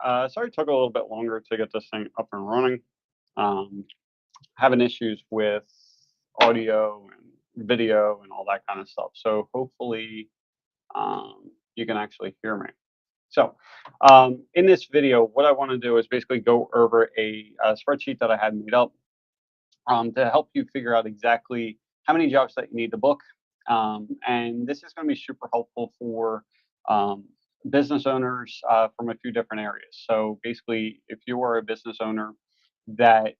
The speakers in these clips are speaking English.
Sorry it took a little bit longer to get this thing up and running. Um, Having issues with audio and video and all that kind of stuff. So hopefully you can actually hear me. So in this video, what I want to do is basically go over a spreadsheet that I had made up to help you figure out exactly how many jobs that you need to book. And this is going to be super helpful for um, business owners from a few different areas. So basically, if you are a business owner that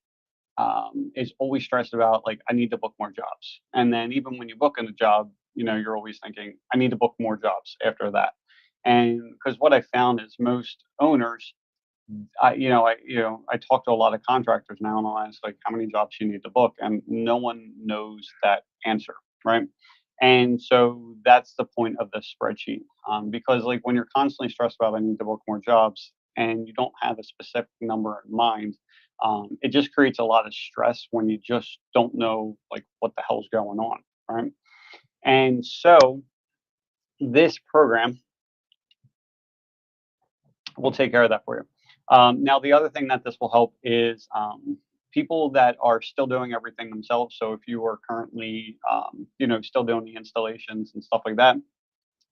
is always stressed about, like, I need to book more jobs, and then even when you book in a job, you're always thinking, I need to book more jobs after that. And because what I found is most owners, I talk to a lot of contractors now, and I'll ask, like, how many jobs you need to book, and no one knows that answer, right? And so that's the point of this spreadsheet, because, like, when you're constantly stressed about, I need to book more jobs, and you don't have a specific number in mind, it just creates a lot of stress when you just don't know, like, what the hell's going on, right? And so this program we'll take care of that for you. Now, the other thing that this will help is people that are still doing everything themselves. So if you are currently, still doing the installations and stuff like that,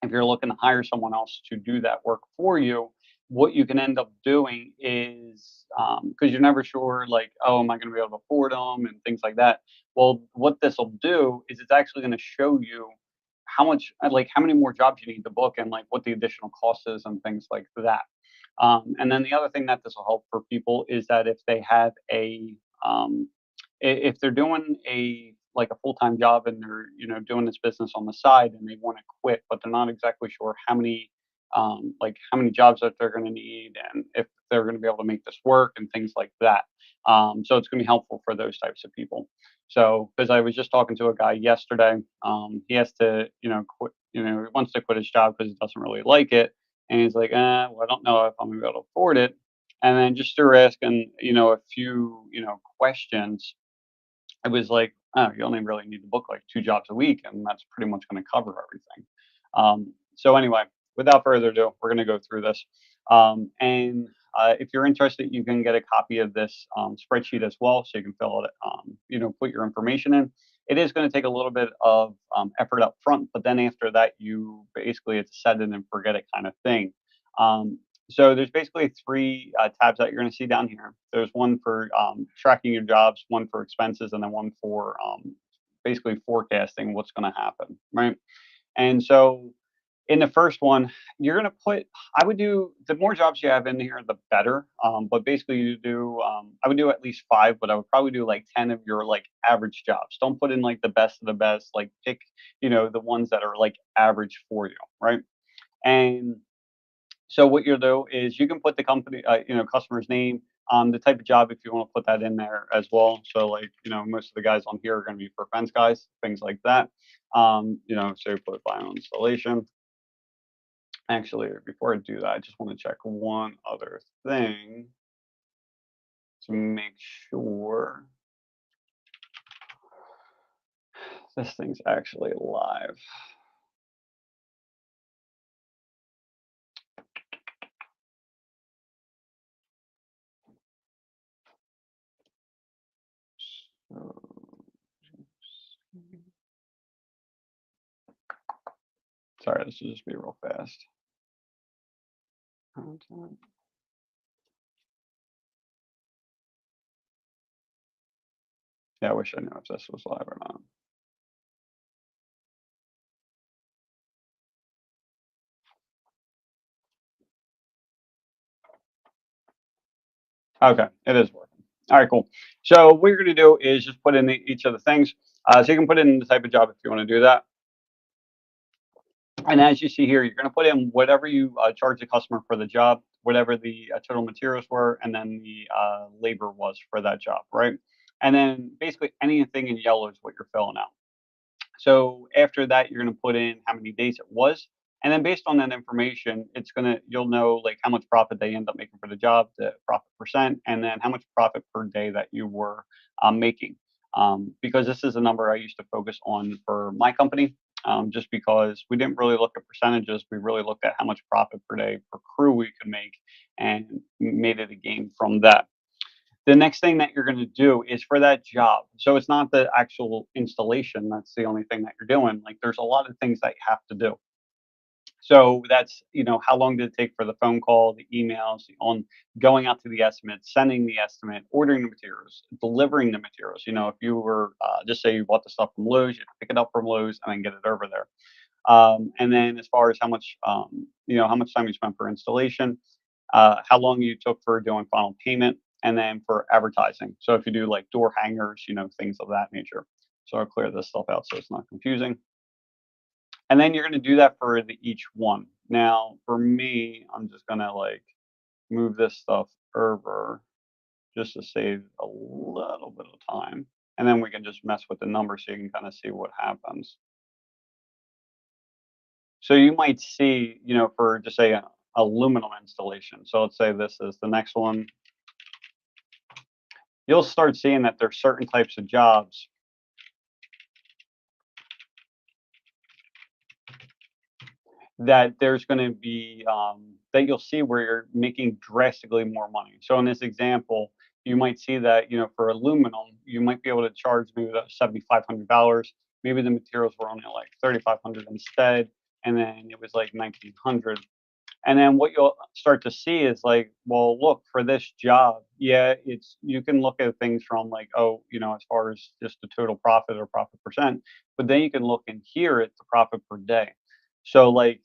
if you're looking to hire someone else to do that work for you, what you can end up doing is, because you're never sure, like, oh, am I going to be able to afford them and things like that. Well, what this will do is it's actually going to show you how many more jobs you need to book, and like what the additional cost is and things like that. And then the other thing that this will help for people is that if they have um, if they're doing a full-time job, and they're doing this business on the side, and they want to quit, but they're not exactly sure how many jobs that they're going to need, and if they're going to be able to make this work and things like that. So it's going to be helpful for those types of people. So, because I was just talking to a guy yesterday, he has to quit. He wants to quit his job because he doesn't really like it, and he's like, well, I don't know if I'm going to be able to afford it. And then just through asking, a few, questions, I was like, "Oh, you only really need to book like 2 jobs a week, and that's pretty much gonna cover everything." So anyway, without further ado, we're gonna go through this. And if you're interested, you can get a copy of this spreadsheet as well, so you can fill it, put your information in. It is gonna take a little bit of effort up front, but then after that, you basically it's a set it and forget it kind of thing. Um, so there's basically three tabs that you're going to see down here. There's one for tracking your jobs, one for expenses, and then one for basically forecasting what's going to happen, right? And so in the first one, you're going to put. I would do the more jobs you have in here, the better. But basically, you do. I would do at least 5, but I would probably do like 10 of your like average jobs. Don't put in like the best of the best. Like pick, the ones that are like average for you, right? And so what you'll do is you can put the company, customer's name, the type of job if you want to put that in there as well. So like, most of the guys on here are going to be for fence guys, things like that. So you put final installation. Actually, before I do that, I just want to check one other thing to make sure this thing's actually live. So, sorry, this will just be real fast. Content. Yeah, I wish I knew if this was live or not. Okay, it is working. All right, cool. So what you're going to do is just put in each of the things. So you can put in the type of job if you want to do that. And as you see here, you're going to put in whatever you charge the customer for the job, whatever the total materials were, and then the labor was for that job, right? And then basically anything in yellow is what you're filling out. So after that, you're gonna put in how many days it was, and then based on that information, you'll know like how much profit they end up making for the job, the profit percent, and then how much profit per day that you were making. Because this is a number I used to focus on for my company. just because we didn't really look at percentages. We really looked at how much profit per day per crew we could make and made it a game from that. The next thing that you're going to do is for that job. So it's not the actual installation. That's the only thing that you're doing. Like there's a lot of things that you have to do. So that's, how long did it take for the phone call, the emails, on going out to the estimate, sending the estimate, ordering the materials, delivering the materials. If you were, just say you bought the stuff from Lowe's, you have to pick it up from Lowe's and then get it over there. And then as far as how much time you spent for installation, how long you took for doing final payment, and then for advertising. So if you do like door hangers, things of that nature. So I'll clear this stuff out so it's not confusing. And then you're gonna do that for each one. Now, for me, I'm just gonna like move this stuff over just to save a little bit of time. And then we can just mess with the numbers so you can kind of see what happens. So you might see, for just say a aluminum installation. So let's say this is the next one. You'll start seeing that there's certain types of jobs that there's going to be that you'll see where you're making drastically more money. So in this example, you might see that for aluminum, you might be able to charge maybe about $7,500. Maybe the materials were only like 3,500 instead, and then it was like 1,900. And then what you'll start to see is like, well, look, for this job, yeah, you can look at things from like, oh, as far as just the total profit or profit percent, but then you can look in here at the profit per day. So like,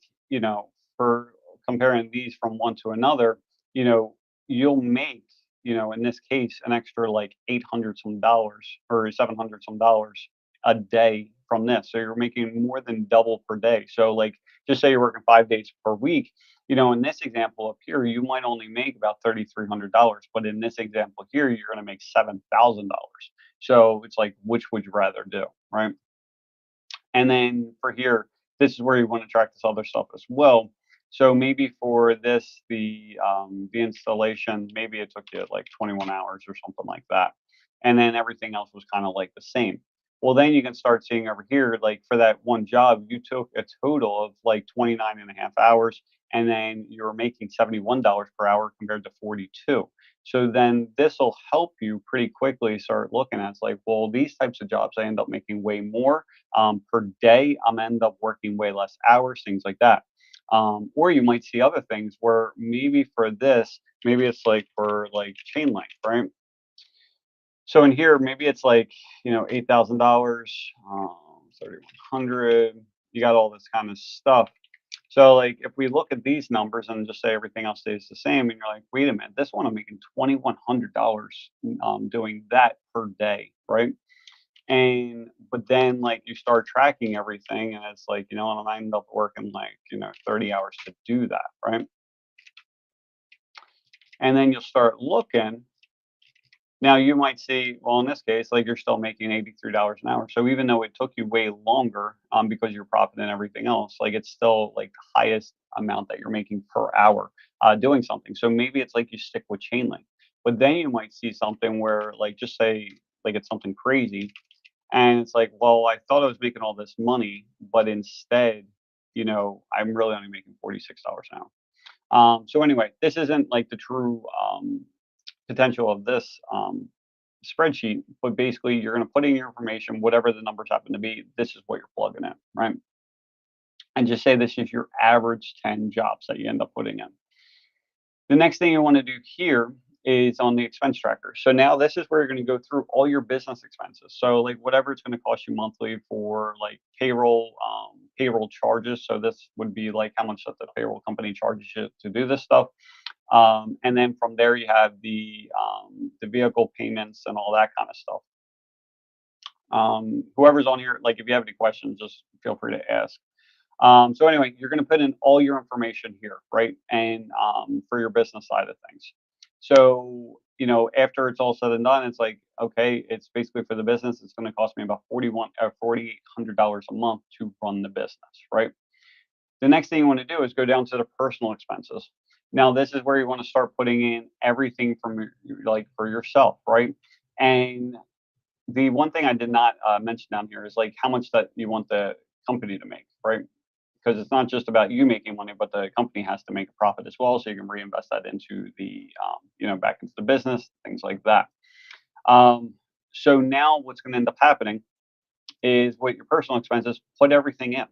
for comparing these from one to another, you know, you'll make, in this case, an extra like 800 some dollars or 700 some dollars a day from this. So you're making more than double per day. So like, just say you're working 5 days per week, in this example up here, you might only make about $3,300, but in this example here, you're going to make $7,000. So it's like, which would you rather do, right? And then for here, this is where you want to track this other stuff as well. So maybe for this, the installation, maybe it took you like 21 hours or something like that, and then everything else was kind of like the same. Well, then you can start seeing over here, like for that one job, you took a total of like 29 and a half hours, and then you're making $71 per hour compared to 42. So then this will help you pretty quickly start looking at, it's like, well, these types of jobs I end up making way more per day. I'm end up working way less hours, things like that. Or you might see other things where maybe for this, maybe it's like for like chain link, right? So in here, maybe it's like $8,000, 3,100. You got all this kind of stuff. So like if we look at these numbers and just say everything else stays the same, and you're like, wait a minute, this one I'm making $2,100 doing that per day, right? And but then like you start tracking everything and it's like, and I end up working like, 30 hours to do that, right? And then you'll start looking. Now you might see, well, in this case, like you're still making $83 an hour. So even though it took you way longer, because you're profit and everything else, like it's still like the highest amount that you're making per hour doing something. So maybe it's like you stick with Chainlink, but then you might see something where like just say like it's something crazy. And it's like, well, I thought I was making all this money, but instead, I'm really only making $46 an hour. So anyway, this isn't like the true potential of this spreadsheet, but basically you're going to put in your information, whatever the numbers happen to be. This is what you're plugging in, right? And just say this is your average 10 jobs that you end up putting in. The next thing you want to do here is on the expense tracker. So now this is where you're going to go through all your business expenses. So like whatever it's going to cost you monthly for like payroll charges. So this would be like how much that the payroll company charges you to do this stuff. And then from there you have the vehicle payments and all that kind of stuff. Whoever's on here, like if you have any questions, just feel free to ask. So anyway, you're going to put in all your information here, right? And for your business side of things. So, after it's all said and done, it's like, okay, it's basically for the business, it's going to cost me about $4,800 a month to run the business, right? The next thing you want to do is go down to the personal expenses. Now, this is where you want to start putting in everything from like for yourself, right? And the one thing I did not mention down here is like how much that you want the company to make, right? Because it's not just about you making money, but the company has to make a profit as well, so you can reinvest that into the, back into the business, things like that. Um, so now what's going to end up happening is with your personal expenses, put everything in.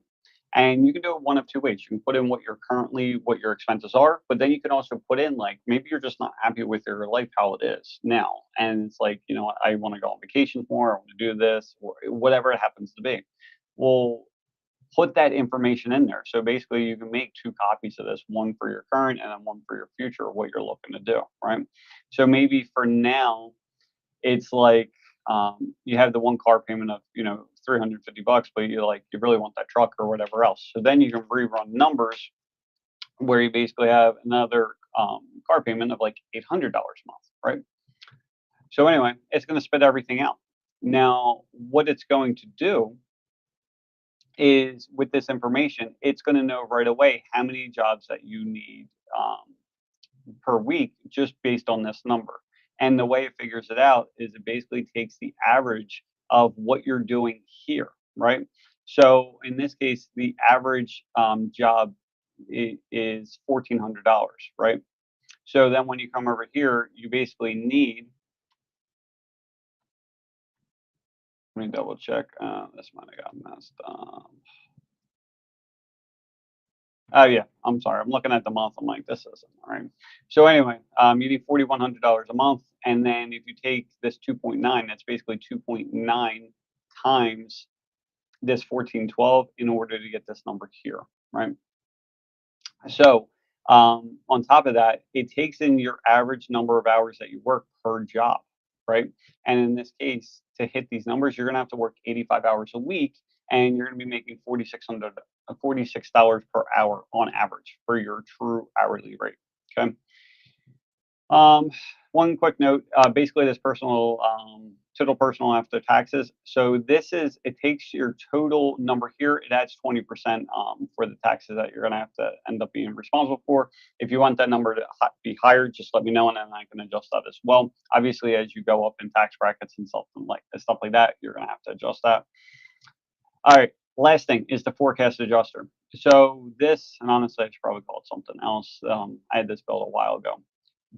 And you can do it one of two ways. You can put in what your expenses are, but then you can also put in like maybe you're just not happy with your life how it is now. And it's like, I want to go on vacation more, I want to do this, or whatever it happens to be. Well, put that information in there. So basically you can make two copies of this, one for your current and then one for your future, what you're looking to do, right? So maybe for now, it's like, you have the one car payment of, 350 bucks, but you really want that truck or whatever else. So then you can rerun numbers where you basically have another car payment of like $800 a month, right? So anyway, it's going to spit everything out. Now, what it's going to do is with this information, it's going to know right away how many jobs that you need per week just based on this number. And the way it figures it out is it basically takes the average of what you're doing here, right? So in this case, the average job is $1,400, right? So then when you come over here, you basically need, let me double check. This might have got messed up. Oh yeah, I'm sorry. I'm looking at the month. I'm like, this isn't all right. So anyway, you need $4,100 a month, and then if you take this 2.9, that's basically 2.9 times this 1412 in order to get this number here, right? So on top of that, it takes in your average number of hours that you work per job, right? And in this case, to hit these numbers, you're gonna have to work 85 hours a week, and you're gonna be making $46 per hour on average for your true hourly rate. Okay. Um, One quick note, basically this total personal after taxes. So it takes your total number here, it adds 20% for the taxes that you're gonna have to end up being responsible for. If you want that number to be higher, just let me know and then I can adjust that as well. Obviously, as you go up in tax brackets and stuff like that, you're gonna have to adjust that. All right. Last thing is the forecast adjuster. So this, and honestly, I should probably call it something else. I had this built a while ago.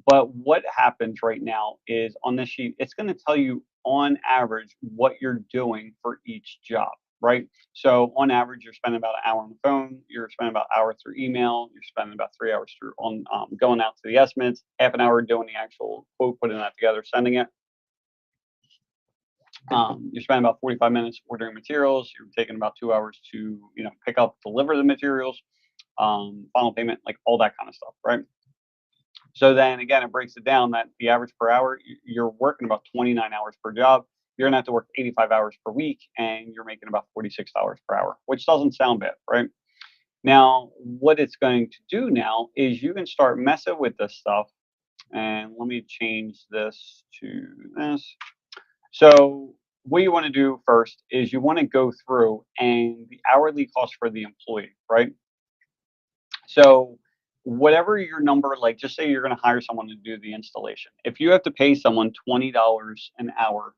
But what happens right now is on this sheet, it's going to tell you on average what you're doing for each job, right? So on average, you're spending about an hour on the phone, you're spending about an hour through email, you're spending about 3 hours through on going out to the estimates, half an hour doing the actual quote, putting that together, sending it. You're spending about 45 minutes ordering materials. You're taking about 2 hours to, pick up, deliver the materials, final payment, like all that kind of stuff, right? So then again, it breaks it down that the average per hour, you're working about 29 hours per job. You're gonna have to work 85 hours per week, and you're making about $46 per hour, which doesn't sound bad, right? Now, what it's going to do now is you can start messing with this stuff. And let me change this to this. So what you want to do first is you want to go through and the hourly cost for the employee, right? So whatever your number, like just say you're going to hire someone to do the installation. If you have to pay someone $20 an hour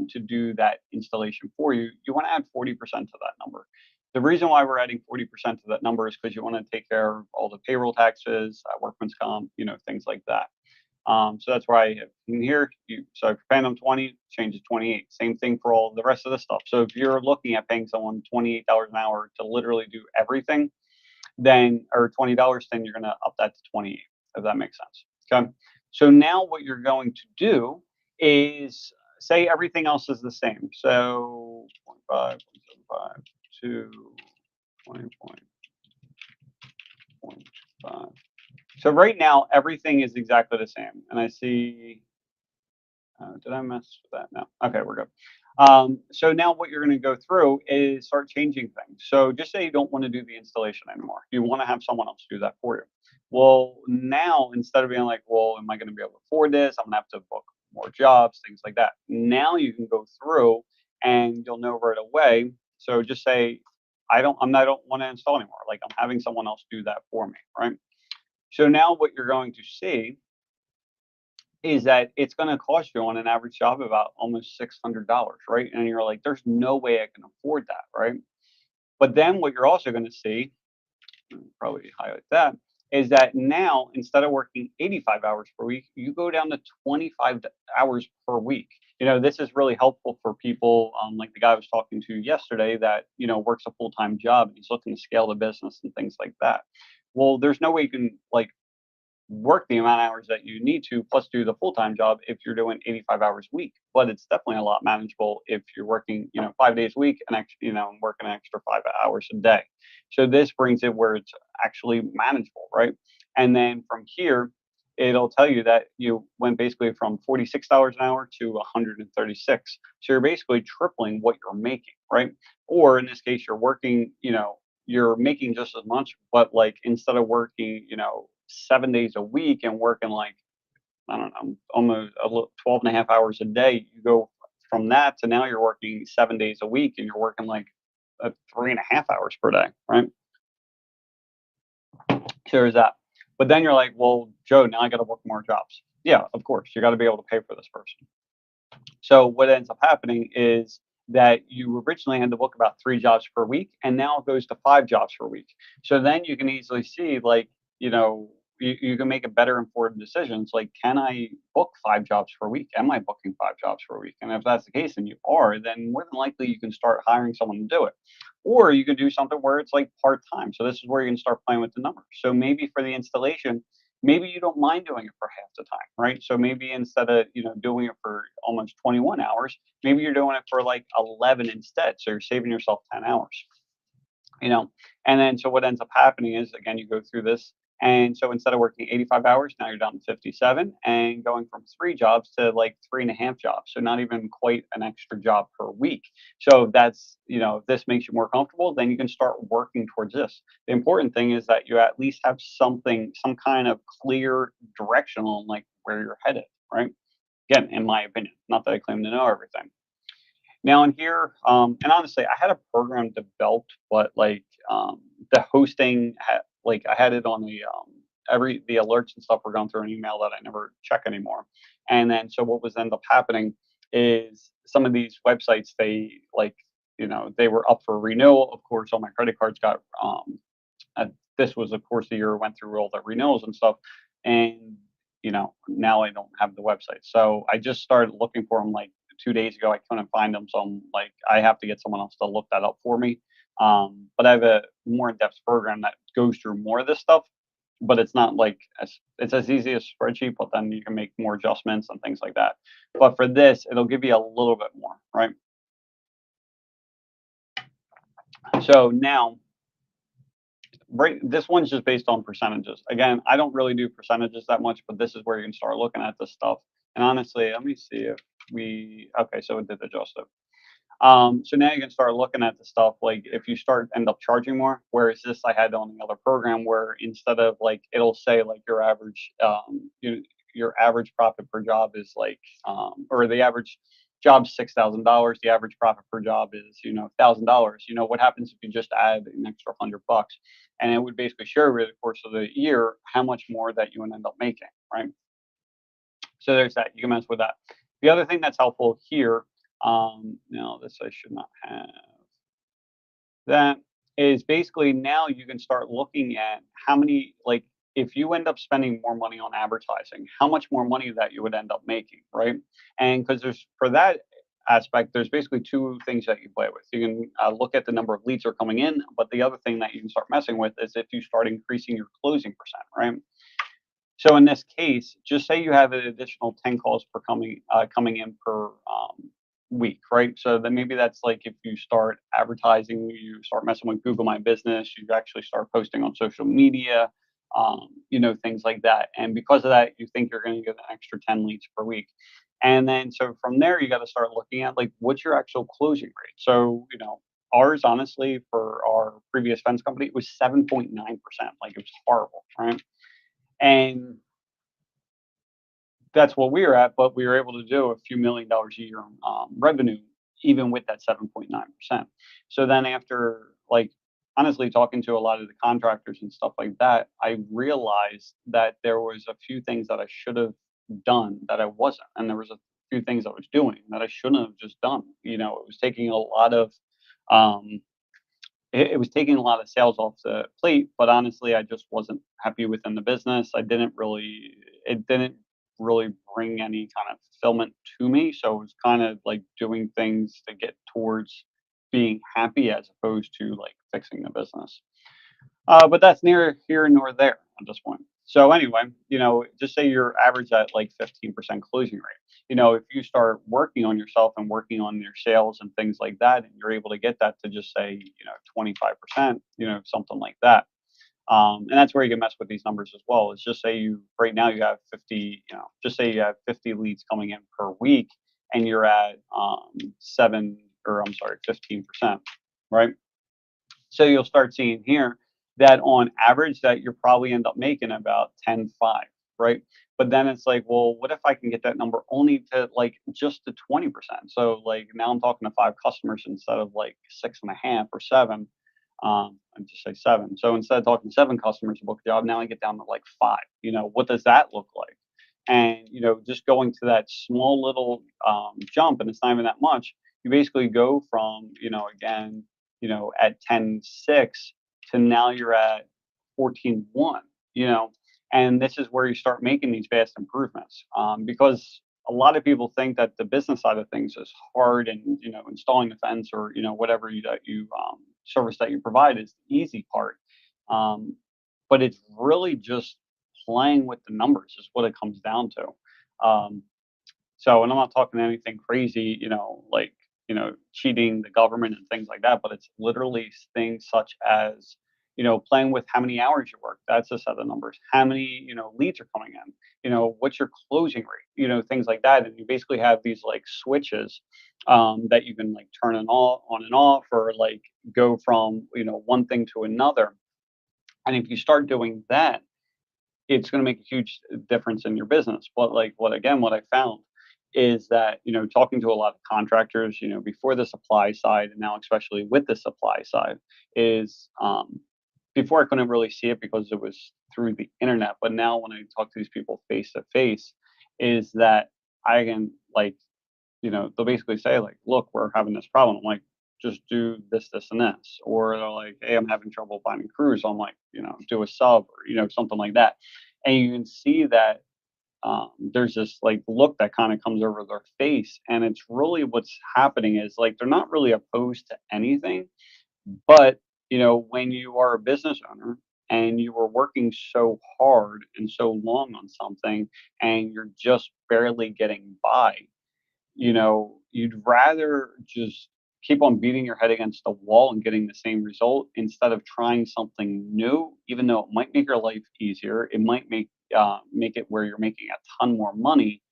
to do that installation for you, you want to add 40% to that number. The reason why we're adding 40% to that number is because you want to take care of all the payroll taxes, workman's comp, things like that. So that's why in here, so if you're paying them 20, change it to 28. Same thing for all the rest of the stuff. So if you're looking at paying someone $28 an hour to literally do everything, then or $20, then you're gonna up that to 28, if that makes sense. Okay. So now what you're going to do is say everything else is the same. So 0.5, 0.75 to 20.5. So right now everything is exactly the same. And I see, did I mess with that? No. Okay, we're good. So now what you're going to go through is start changing things. So just say you don't want to do the installation anymore. You want to have someone else do that for you. Well, now instead of being like, well, am I going to be able to afford this? I'm going to have to book more jobs, things like that. Now you can go through and you'll know right away. So just say, I don't want to install anymore. Like I'm having someone else do that for me, right? So now what you're going to see is that it's going to cost you on an average job about almost $600, right? And you're like, there's no way I can afford that, right? But then what you're also going to see, probably highlight that, is that now instead of working 85 hours per week, you go down to 25 hours per week. This is really helpful for people, like the guy I was talking to yesterday that, works a full-time job and he's looking to scale the business and things like that. Well, there's no way you can like work the amount of hours that you need to plus do the full-time job if you're doing 85 hours a week, but it's definitely a lot manageable if you're working 5 days a week and actually working an extra 5 hours a day. So this brings it where it's actually manageable, right? And then from here it'll tell you that you went basically from $46 an hour to 136, so you're basically tripling what you're making, right? Or in this case you're working, you're making just as much, but like instead of working 7 days a week and working like, I don't know, almost 12 and a half hours a day, you go from that to now you're working 7 days a week and you're working like 3.5 hours per day, right? So there's that. But then you're like, well, Joe, now I got to work more jobs. Yeah, of course, you got to be able to pay for this person. So what ends up happening is that you originally had to book about 3 jobs per week, and now it goes to 5 jobs per week. So then you can easily see, like, you can make a better informed decisions. Like, can I book 5 jobs per week? Am I booking 5 jobs per week? And if that's the case, and you are, then more than likely you can start hiring someone to do it. Or you can do something where it's like part time. So this is where you can start playing with the numbers. So maybe for the installation, maybe you don't mind doing it for half the time, right? So maybe instead of, doing it for almost 21 hours, maybe you're doing it for like 11 instead. So you're saving yourself 10 hours, you know? And then so what ends up happening is, again, you go through this. And so instead of working 85 hours, now you're down to 57 and going from 3 jobs to like 3.5 jobs. So not even quite an extra job per week. So that's, if this makes you more comfortable, then you can start working towards this. The important thing is that you at least have something, some kind of clear directional, like where you're headed, right? Again, in my opinion, not that I claim to know everything. Now in here, and honestly, I had a program developed, but like the hosting, like I had it on the alerts and stuff were going through an email that I never check anymore. And then so what was end up happening is some of these websites, they like, they were up for renewal. Of course, all my credit cards got uh, this was of course the year I went through all the renewals and stuff, and now I don't have the website. So I just started looking for them like 2 days ago. I couldn't find them, so I'm like I have to get someone else to look that up for me. But I have a more in-depth program that goes through more of this stuff, but it's not like it's as easy as spreadsheet, but then you can make more adjustments and things like that. But for this, it'll give you a little bit more, right? So now this one's just based on percentages. Again, I don't really do percentages that much, but this is where you can start looking at this stuff. And honestly, let me see if okay, so it did adjust it. So now you can start looking at the stuff like if you start end up charging more. Whereas this I had on the other program where instead of like it'll say like your average profit per job is like or the average job $6,000. The average profit per job is $1,000. What happens if you just add an extra $100, and it would basically show over the course of the year how much more that you would end up making, right? So there's that. You can mess with that. The other thing that's helpful here, no, this I should not have. That is basically now you can start looking at how many, like, if you end up spending more money on advertising, how much more money that you would end up making, right? And because there's for that aspect, there's basically two things that you play with. You can look at the number of leads that are coming in, but the other thing that you can start messing with is if you start increasing your closing percent, right? So in this case, just say you have an additional 10 calls per coming in per week, right? So then maybe that's like if you start advertising, you start messing with Google My Business, you actually start posting on social media, things like that. And because of that, you think you're going to get an extra 10 leads per week. And then so from there, you got to start looking at like what's your actual closing rate. So, ours honestly for our previous fence company it was 7.9%. Like it was horrible, right? And that's what we were at, but we were able to do a few $1 million a year revenue, even with that 7.9%. So then after, like, honestly talking to a lot of the contractors and stuff like that, I realized that there was a few things that I should have done that I wasn't, and there was a few things I was doing that I shouldn't have just done. It was taking a lot of um, it was taking a lot of sales off the plate, but honestly, I just wasn't happy within the business. It didn't really bring any kind of fulfillment to me. So it was kind of like doing things to get towards being happy as opposed to like fixing the business. But that's neither here nor there at this point. So anyway, just say you're average at like 15% closing rate. If you start working on yourself and working on your sales and things like that, and you're able to get that to just say, 25%, something like that. And that's where you can mess with these numbers as well. Is just say you right now you have 50, just say you have 50 leads coming in per week, and you're at seven or I'm sorry, 15%, right? So you'll start seeing here that on average that you're probably end up making about 10.5, right? But then it's like, well, what if I can get that number only to like just to 20%? So like now I'm talking to five customers instead of like six and a half or seven. I'd just say seven. So instead of talking to seven customers to book a job, now I get down to like five. What does that look like? And just going to that small little jump, and it's not even that much. You basically go from again at 10.6 to now you're at 14.1, and this is where you start making these vast improvements because a lot of people think that the business side of things is hard and, installing the fence or, whatever that you service that you provide is the easy part. Um, but it's really just playing with the numbers is what it comes down to. And I'm not talking anything crazy, like, cheating the government and things like that, but it's literally things such as, playing with how many hours you work. That's a set of numbers. How many, leads are coming in, what's your closing rate, things like that. And you basically have these like switches that you can like turn on and off or like go from, one thing to another. And if you start doing that, it's going to make a huge difference in your business. But like what I found is that, talking to a lot of contractors, before the supply side and now especially with the supply side is before I couldn't really see it because it was through the internet. But now when I talk to these people face to face, is that I can like, they'll basically say like, look, we're having this problem. I'm like, just do this, this, and this. Or they're like, hey, I'm having trouble finding crews. I'm like, do a sub or, something like that. And you can see that there's this like look that kind of comes over their face. And it's really what's happening is like they're not really opposed to anything. But, when you are a business owner and you are working so hard and so long on something and you're just barely getting by, you'd rather just keep on beating your head against the wall and getting the same result instead of trying something new, even though it might make your life easier. It might make it where you're making a ton more money,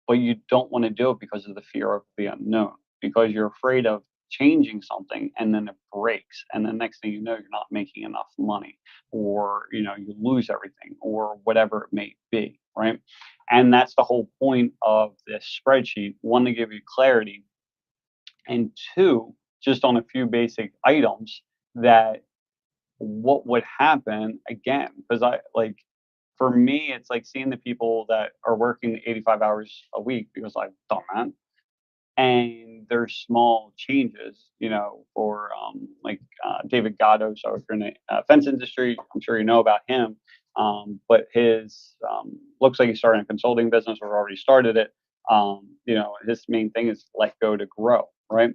but you don't want to do it because of the fear of the unknown, because you're afraid of changing something and then it breaks. And the next thing you know, you're not making enough money, or, you lose everything, or whatever it may be. Right. And that's the whole point of this spreadsheet. One, to give you clarity, and two, just on a few basic items that what would happen again, because I like for me, it's like seeing the people that are working 85 hours a week because I've done that. And there's small changes, for David Gatto. So if you're in the fence industry, I'm sure you know about him. But his looks like he's starting a consulting business or already started it. His main thing is let go to grow, right?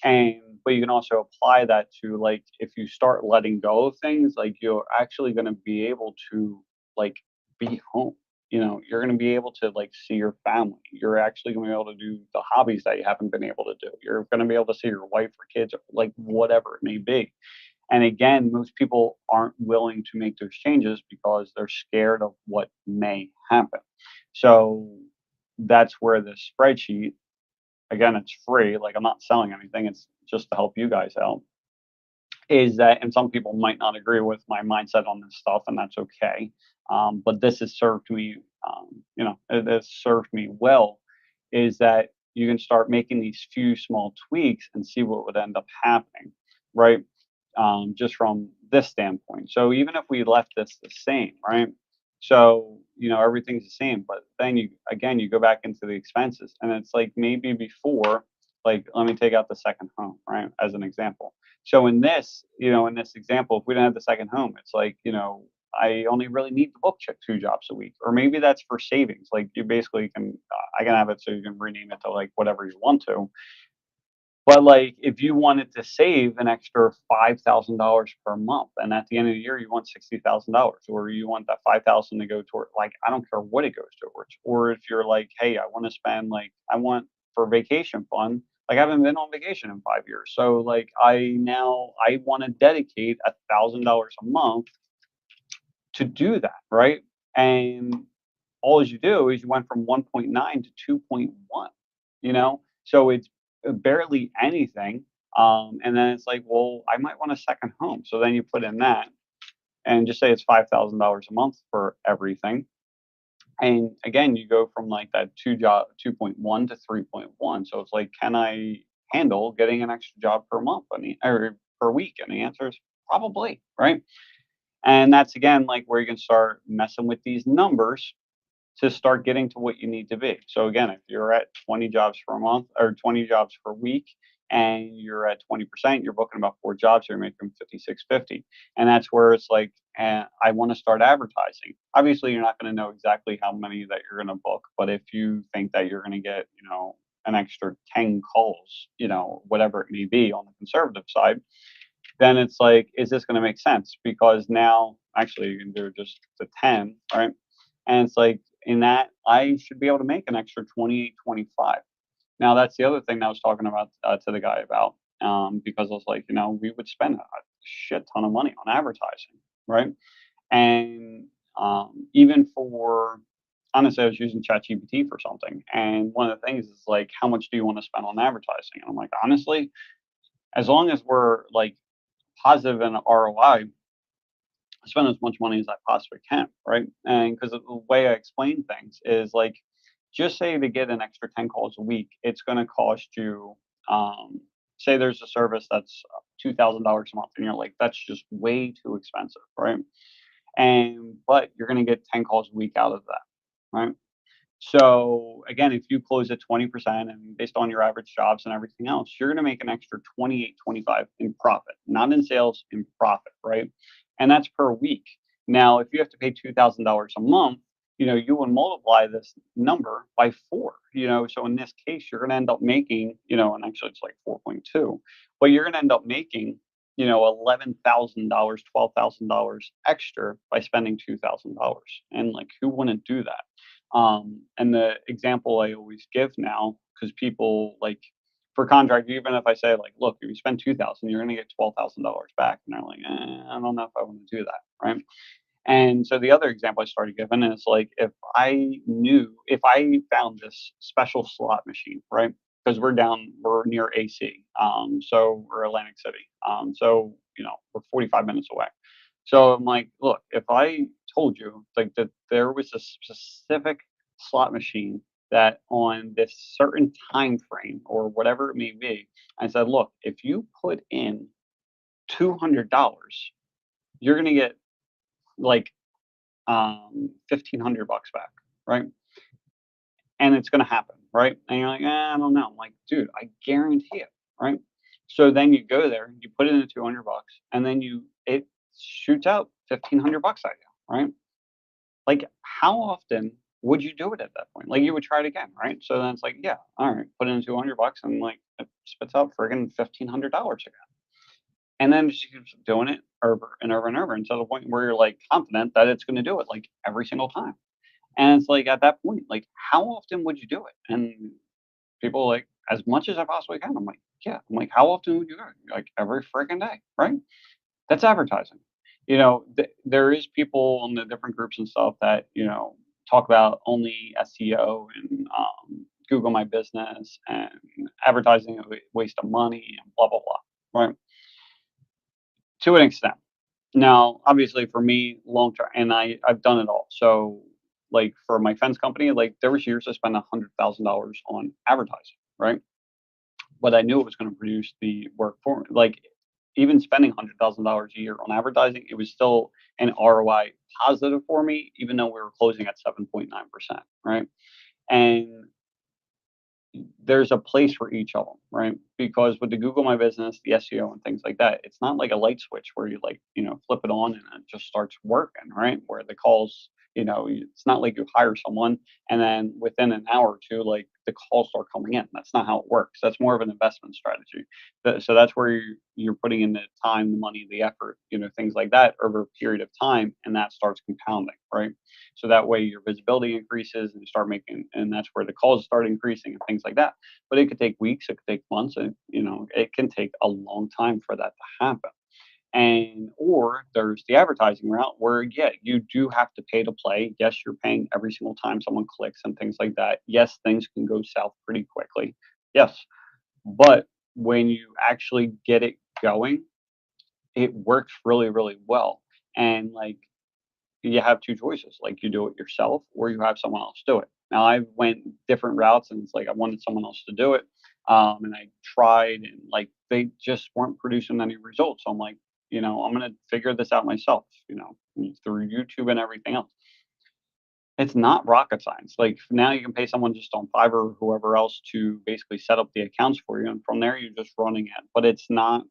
And but you can also apply that to like if you start letting go of things, like you're actually going to be able to like be home. You're going to be able to like see your family. You're actually going to be able to do the hobbies that you haven't been able to do. You're going to be able to see your wife or kids, like whatever it may be. And again, most people aren't willing to make those changes because they're scared of what may happen. So that's where the spreadsheet, again, it's free. Like I'm not selling anything. It's just to help you guys out. Is that, and some people might not agree with my mindset on this stuff, and that's okay. But this has served me, it has served me well. Is that you can start making these few small tweaks and see what would end up happening, right? Just from this standpoint. So even if we left this the same, right? So everything's the same, but then you go back into the expenses, and it's like maybe before Like, let me take out the second home, right? As an example. So in this, in this example, if we don't have the second home, it's like, I only really need to book check 2 jobs a week, or maybe that's for savings. Like you basically can, I can have it so you can rename it to like whatever you want to. But like if you wanted to save an extra $5,000 per month, and at the end of the year you want $60,000, or you want that 5,000 to go toward, like I don't care what it goes towards, or if you're like, hey, I want to spend like I want for vacation fund. Like I haven't been on vacation in 5 years, so like I want to dedicate $1,000 a month to do that, right? And all you do is you went from 1.9 to 2.1, So it's barely anything. And then it's like, well, I might want a second home. So then you put in that and just say it's $5,000 a month for everything. And again, you go from like that 2.1 to 3.1. So it's like, can I handle getting an extra job per month? Or per week? And the answer is probably, right? And that's again like where you can start messing with these numbers to start getting to what you need to be. So again, if you're at 20 jobs per month or 20 jobs per week and you're at 20%, you're booking about 4 jobs, so you're making 5650. And that's where it's like, I want to start advertising. Obviously, you're not going to know exactly how many that you're going to book, but if you think that you're going to get, an extra 10 calls, whatever it may be on the conservative side, then it's like, is this going to make sense? Because now, actually, you can do just the 10, right? And it's like, in that, I should be able to make an extra 28, 25. Now, that's the other thing that I was talking about to the guy about, because I was like, we would spend a shit ton of money on advertising, right? And even for, honestly, I was using ChatGPT for something. And one of the things is like, how much do you want to spend on advertising? And I'm like, honestly, as long as we're like positive in ROI, spend as much money as I possibly can, right? And because the way I explain things is like, just say to get an extra 10 calls a week, it's going to cost you, say there's a service that's $2,000 a month, and you're like, that's just way too expensive, right? But you're going to get 10 calls a week out of that, right? So again, if you close at 20% and based on your average jobs and everything else, you're going to make an extra 28, 25 in profit, not in sales, in profit, right? And that's per week. Now, if you have to pay $2,000 a month, you would multiply this number by 4, so in this case, you're going to end up making, and actually it's like 4.2, but you're going to end up making, $11,000, $12,000 extra by spending $2,000. And like, who wouldn't do that? And the example I always give now, because people like for contract, even if I say like, look, if you spend 2,000, you're going to get $12,000 back, and they're like, I don't know if I want to do that, right? And so the other example I started giving is like, if I found this special slot machine, right? Because we're near AC, so we're Atlantic City, so we're 45 minutes away. So I'm like, look, if I told you like that there was a specific slot machine that on this certain time frame or whatever it may be, I said, look, if you put in $200, you're gonna get like 1,500 bucks back, right? And it's gonna happen, right? And you're like, I don't know. I'm like, dude, I guarantee it, right? So then you go there, you put in the 200 bucks, and then it shoots out 1,500 bucks at you, right? Like, how often would you do it at that point? Like, you would try it again, right? So then it's like, yeah, all right, put in 200 bucks, and like it spits out friggin' $1,500 again. And then she keeps doing it over and over and over until the point where you're like confident that it's going to do it like every single time. And it's like at that point, like, how often would you do it? And people are like, as much as I possibly can. I'm like, yeah. I'm like, how often would you do it? Like every freaking day, right? That's advertising. There is people on the different groups and stuff that talk about only SEO and Google My Business and advertising a waste of money and blah blah blah. Right? To an extent. Now, obviously, for me, long term, and I've done it all. So, like for my fence company, like there was years I spent $100,000 on advertising, right? But I knew it was going to produce the work for me. Like even spending $100,000 a year on advertising, it was still an ROI positive for me, even though we were closing at 7.9%, right? And there's a place for each of them, right? Because with the Google My Business, the SEO and things like that, it's not like a light switch where you like, flip it on and it just starts working, right? Where the calls, it's not like you hire someone and then within an hour or two, like the calls start coming in. That's not how it works. That's more of an investment strategy. So that's where you're putting in the time, the money, the effort, things like that over a period of time, and that starts compounding, right? So that way your visibility increases and you start making, and that's where the calls start increasing and things like that. But it could take weeks, it could take months, and it can take a long time for that to happen. And or there's the advertising route where yeah, you do have to pay to play. Yes, you're paying every single time someone clicks and things like that. Yes, things can go south pretty quickly. Yes. But when you actually get it going, it works really, really well. And like you have 2 choices, like, you do it yourself or you have someone else do it. Now, I went different routes, and it's like I wanted someone else to do it, and I tried, and, like, they just weren't producing any results, so I'm like, "I'm gonna figure this out myself," through YouTube and everything else. It's not rocket science, like, now you can pay someone just on Fiverr or whoever else to basically set up the accounts for you, and from there, you're just running it, but it's not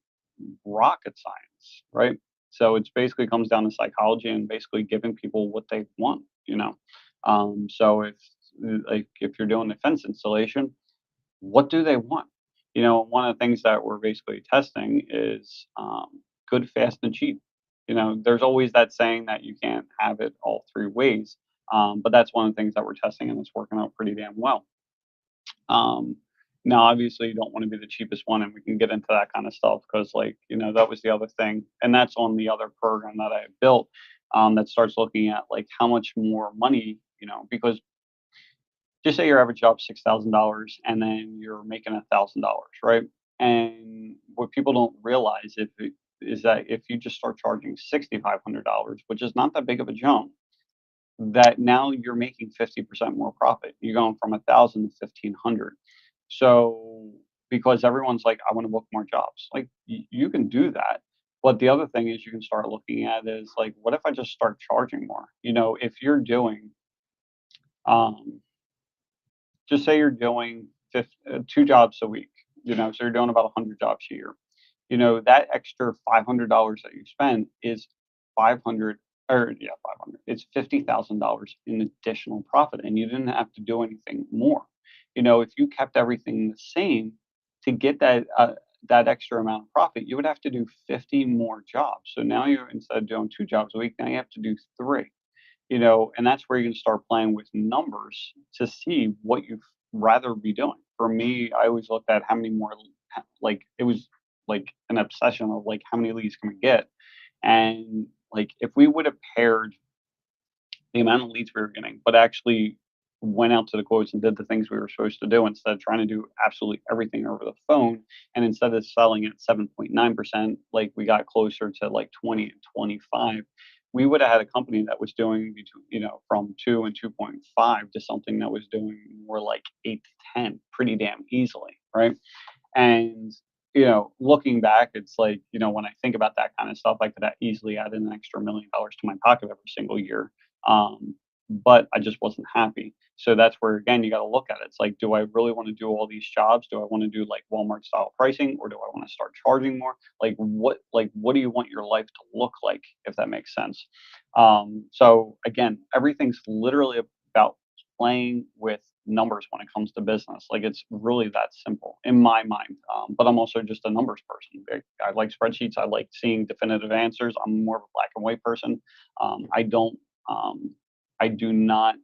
rocket science, right? So it's basically comes down to psychology and basically giving people what they want. So if you're doing the fence installation, what do they want? One of the things that we're basically testing is good, fast, and cheap. There's always that saying that you can't have it all three ways, but that's one of the things that we're testing, and it's working out pretty damn well. Um, Now, obviously, you don't want to be the cheapest one, and we can get into that kind of stuff because, like, that was the other thing, and that's on the other program that I built that starts looking at like how much more money, because just say your average job's $6,000 and then you're making $1,000, right? And what people don't realize is that if you just start charging $6,500, which is not that big of a jump, that now you're making 50% more profit. You're going from 1,000 to 1,500. So because everyone's like, I want to book more jobs. Like you can do that. But the other thing is you can start looking at is like, what if I just start charging more? If you're doing, um, just say you're doing 2 jobs a week, so you're doing about 100 jobs a year. That extra $500 that you spend is 500 or yeah, 500. It's $50,000 in additional profit, and you didn't have to do anything more. If you kept everything the same to get that extra amount of profit, you would have to do 50 more jobs. So now you're instead of doing 2 jobs a week, now you have to do three. And that's where you can start playing with numbers to see what you'd rather be doing. For me, I always looked at how many more, like, it was like an obsession of like, how many leads can we get? And like, if we would have paired the amount of leads we were getting, but actually went out to the quotes and did the things we were supposed to do instead of trying to do absolutely everything over the phone. And instead of selling at 7.9%, like we got closer to like 20 and 25, we would have had a company that was doing between, from 2 and 2.5 to something that was doing more like 8 to 10 pretty damn easily. Right. And, looking back, it's like, when I think about that kind of stuff, I could easily add in an extra $1 million to my pocket every single year. But I just wasn't happy. So that's where, again, you got to look at it. It's like, do I really want to do all these jobs? Do I want to do like Walmart style pricing, or do I want to start charging more? Like what do you want your life to look like, if that makes sense? So again, everything's literally about playing with numbers when it comes to business. Like it's really that simple in my mind. But I'm also just a numbers person. I like spreadsheets. I like seeing definitive answers. I'm more of a black and white person. I don't. Um, I do not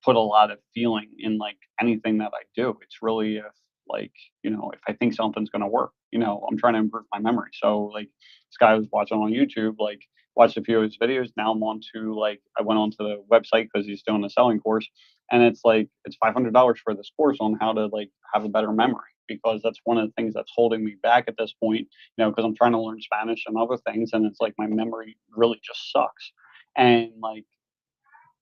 put a lot of feeling in like anything that I do. It's really if like, if I think something's gonna work, I'm trying to improve my memory. So like this guy I was watching on YouTube, like watched a few of his videos. Now I'm on to like I went onto the website because he's doing a selling course, and it's like it's $500 for this course on how to like have a better memory, because that's one of the things that's holding me back at this point, because I'm trying to learn Spanish and other things, and it's like my memory really just sucks. And like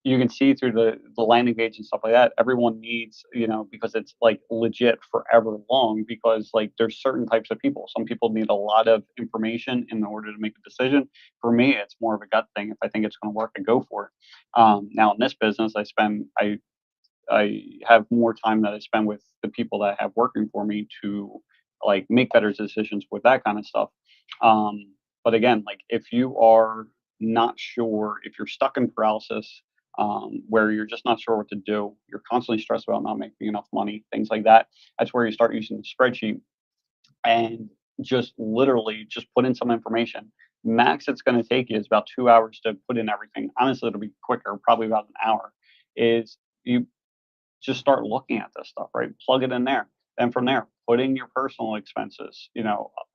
you can see through the landing page and stuff like that, everyone needs, because it's like legit forever long, because like there's certain types of people. Some people need a lot of information in order to make a decision. For me, it's more of a gut thing. If I think it's going to work, I go for it. Now in this business, I I have more time that I spend with the people that I have working for me to like make better decisions with that kind of stuff. Um, but again, like if you are not sure, if you're stuck in paralysis, where you're just not sure what to do, you're constantly stressed about not making enough money, things like that. That's where you start using the spreadsheet and just literally just put in some information. Max it's going to take you is about 2 hours to put in everything. Honestly, it'll be quicker, probably about an hour. Is you just start looking at this stuff, right? Plug it in there. Then from there, put in your personal expenses,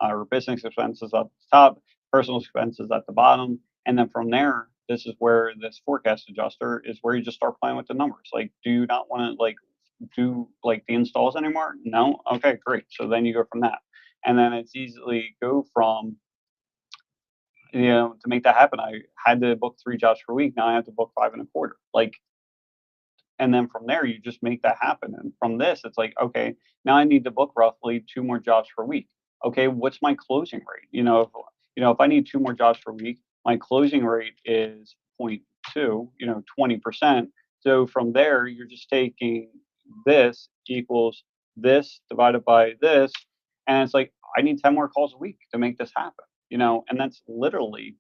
or business expenses at the top, personal expenses at the bottom. And then from there, this is where this forecast adjuster is where you just start playing with the numbers. Like, do you not want to like do like the installs anymore? No? Okay, great. So then you go from that. And then it's easily go from, to make that happen, I had to book 3 jobs per week. Now I have to book five and a quarter. Like, and then from there, you just make that happen. And from this, it's like, okay, now I need to book roughly 2 more jobs per week. Okay, what's my closing rate? If I need 2 more jobs per week, my closing rate is zero point 0.2, 20%. So from there, you're just taking this equals this divided by this. And it's like, I need 10 more calls a week to make this happen, and that's literally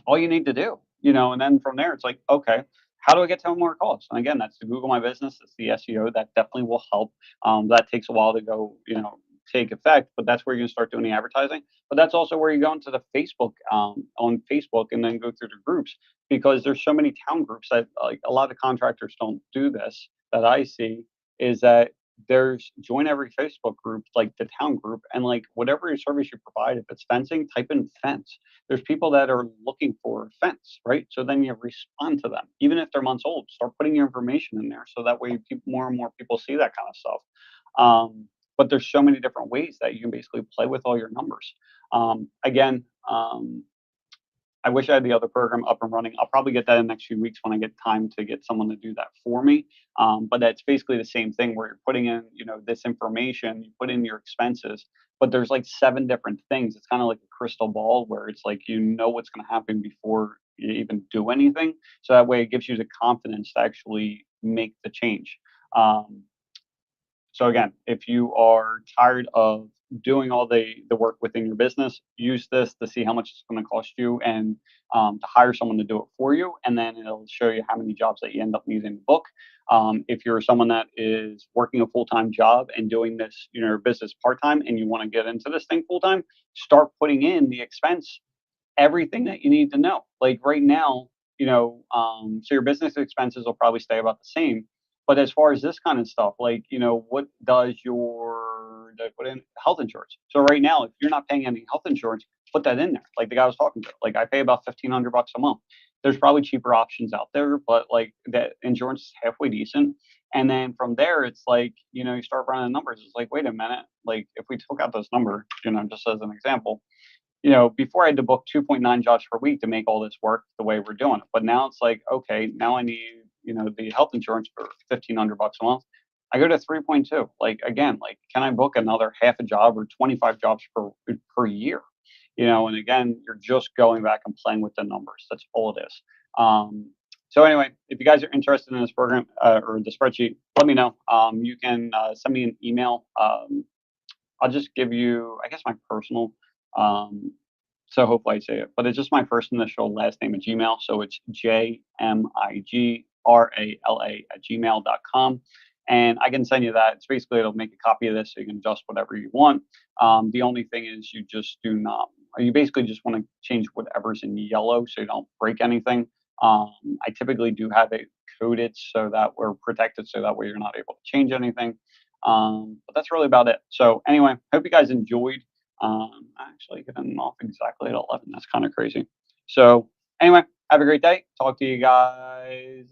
all you need to do, and then from there, it's like, okay, how do I get 10 more calls? And again, that's the Google My Business, it's the SEO that definitely will help. That takes a while to go, take effect, but that's where you're gonna start doing the advertising. But that's also where you go into the Facebook, on Facebook, and then go through the groups because there's so many town groups that like a lot of contractors don't do this that I see is that there's join every Facebook group, like the town group, and like whatever your service you provide, if it's fencing, type in fence. There's people that are looking for a fence, right? So then you respond to them, even if they're months old. Start putting your information in there, so that way more and more people see that kind of stuff. But there's so many different ways that you can basically play with all your numbers. Again, I wish I had the other program up and running. I'll probably get that in the next few weeks when I get time to get someone to do that for me. But that's basically the same thing where you're putting in, this information, you put in your expenses, but there's like seven different things. It's kind of like a crystal ball where it's like what's going to happen before you even do anything. So that way it gives you the confidence to actually make the change. Um, so again, if you are tired of doing all the work within your business, use this to see how much it's going to cost you and to hire someone to do it for you. And then it'll show you how many jobs that you end up needing to book. If you're someone that is working a full-time job and doing this, your business part-time and you want to get into this thing full-time, start putting in the expense, everything that you need to know. Like right now, so your business expenses will probably stay about the same. But as far as this kind of stuff, like, what does put in health insurance? So right now, if you're not paying any health insurance, put that in there. Like the guy I was talking to, like I pay about $1,500 a month. There's probably cheaper options out there, but like that insurance is halfway decent. And then from there, it's like, you start running numbers. It's like, wait a minute, like if we took out this number, just as an example, before I had to book 2.9 jobs per week to make all this work the way we're doing it. But now it's like, okay, now I need, the health insurance for $1,500 a month. I go to 3.2. Like again, like can I book another half a job or 25 jobs per year? And again, you're just going back and playing with the numbers. That's all it is. So anyway, if you guys are interested in this program or the spreadsheet, let me know. You can send me an email. I'll just give you, I guess, my personal. Um, so hopefully I say it, but it's just my first initial last name at Gmail. So it's JMIGRALA@gmail.com. And I can send you that. It's basically, it'll make a copy of this so you can adjust whatever you want. The only thing is you basically just want to change whatever's in yellow so you don't break anything. I typically do have it coded so that we're protected so that way you're not able to change anything. But that's really about it. So anyway, hope you guys enjoyed. Actually getting off exactly at 11. That's kind of crazy. So anyway, have a great day. Talk to you guys